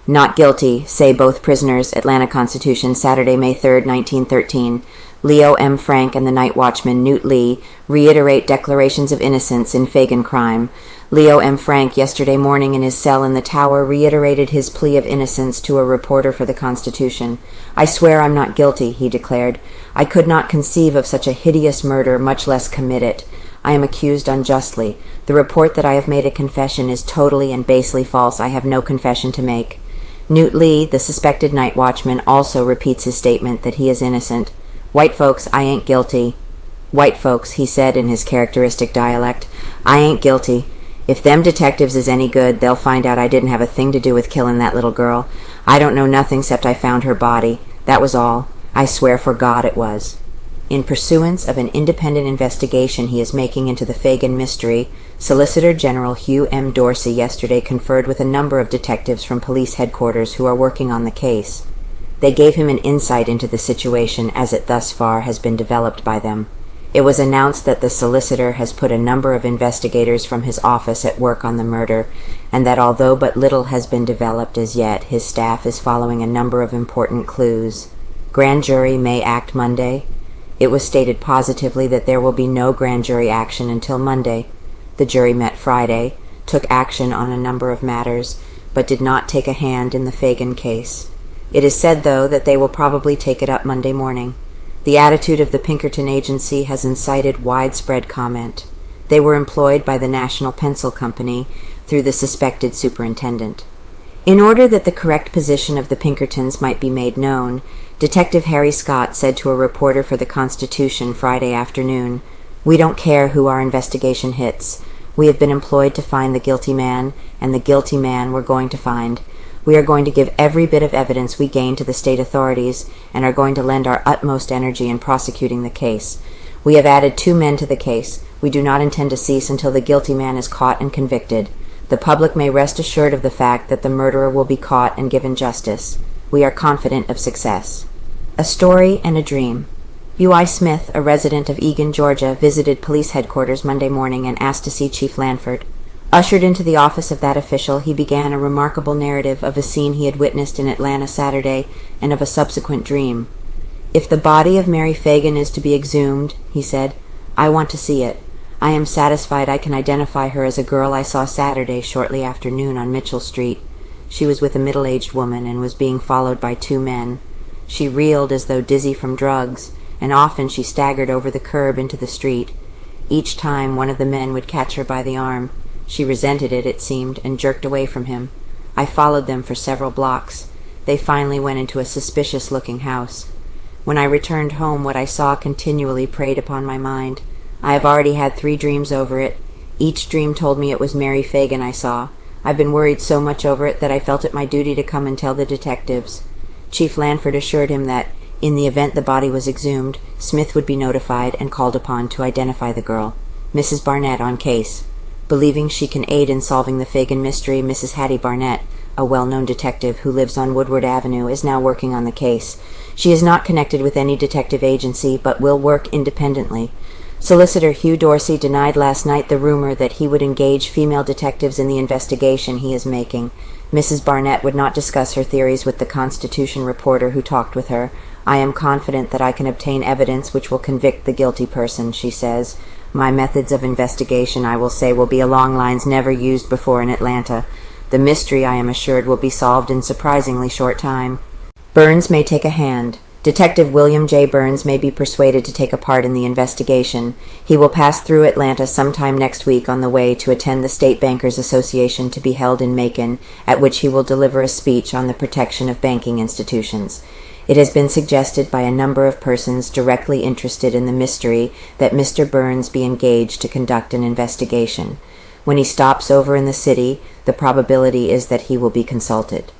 Not guilty, say both prisoners, Atlanta Constitution, Saturday, May 3, 1913. Leo M. Frank and the night watchman, Newt Lee, reiterate declarations of innocence in Phagan crime. Leo M. Frank, yesterday morning in his cell in the Tower, reiterated his plea of innocence to a reporter for the Constitution. "I swear I'm not guilty," he declared. "I could not conceive of such a hideous murder, much less commit it. I am accused unjustly. The report that I have made a confession is totally and basely false. I have no confession to make." Newt Lee, the suspected night watchman, also repeats his statement that he is innocent. "White folks, I ain't guilty." "White folks," he said in his characteristic dialect, "I ain't guilty. If them detectives is any good, they'll find out I didn't have a thing to do with killing that little girl. I don't know nothing except I found her body. That was all. I swear for God it was." In pursuance of an independent investigation he is making into the Phagan mystery, Solicitor General Hugh M. Dorsey yesterday conferred with a number of detectives from police headquarters who are working on the case. They gave him an insight into the situation as it thus far has been developed by them. It was announced that the solicitor has put a number of investigators from his office at work on the murder, and that although but little has been developed as yet, his staff is following a number of important clues. Grand jury may act Monday. It was stated positively that there will be no grand jury action until Monday. The jury met Friday, took action on a number of matters, but did not take a hand in the Phagan case. It is said, though, that they will probably take it up Monday morning. The attitude of the Pinkerton Agency has incited widespread comment. They were employed by the National Pencil Company through the suspected superintendent. In order that the correct position of the Pinkertons might be made known, Detective Harry Scott said to a reporter for the Constitution Friday afternoon, "We don't care who our investigation hits. We have been employed to find the guilty man, and the guilty man we're going to find. We are going to give every bit of evidence we gain to the state authorities and are going to lend our utmost energy in prosecuting the case. We have added 2 men to the case. We do not intend to cease until the guilty man is caught and convicted. The public may rest assured of the fact that the murderer will be caught and given justice. We are confident of success." A story and a dream. U.I. Smith, a resident of Eagan, Georgia, visited police headquarters Monday morning and asked to see Chief Lanford. Ushered into the office of that official, he began a remarkable narrative of a scene he had witnessed in Atlanta Saturday and of a subsequent dream. "If the body of Mary Phagan is to be exhumed," he said, "I want to see it. I am satisfied I can identify her as a girl I saw Saturday shortly after noon on Mitchell Street. She was with a middle-aged woman and was being followed by 2 men. She reeled as though dizzy from drugs, and often she staggered over the curb into the street. Each time one of the men would catch her by the arm. She resented it, it seemed, and jerked away from him. I followed them for several blocks. They finally went into a suspicious-looking house. When I returned home, what I saw continually preyed upon my mind. I have already had 3 dreams over it. Each dream told me it was Mary Phagan I saw. I've been worried so much over it that I felt it my duty to come and tell the detectives." Chief Lanford assured him that, in the event the body was exhumed, Smith would be notified and called upon to identify the girl. Mrs. Barnett on case. Believing she can aid in solving the Phagan mystery, Mrs. Hattie Barnett, a well-known detective who lives on Woodward Avenue, is now working on the case. She is not connected with any detective agency, but will work independently. Solicitor Hugh Dorsey denied last night the rumor that he would engage female detectives in the investigation he is making. Mrs. Barnett would not discuss her theories with the Constitution reporter who talked with her. "I am confident that I can obtain evidence which will convict the guilty person," she says. "My methods of investigation, I will say, will be along lines never used before in Atlanta. The mystery, I am assured, will be solved in surprisingly short time." Burns may take a hand. Detective William J. Burns may be persuaded to take a part in the investigation. He will pass through Atlanta sometime next week on the way to attend the State Bankers Association to be held in Macon, at which he will deliver a speech on the protection of banking institutions. It has been suggested by a number of persons directly interested in the mystery that Mr. Burns be engaged to conduct an investigation. When he stops over in the city, the probability is that he will be consulted.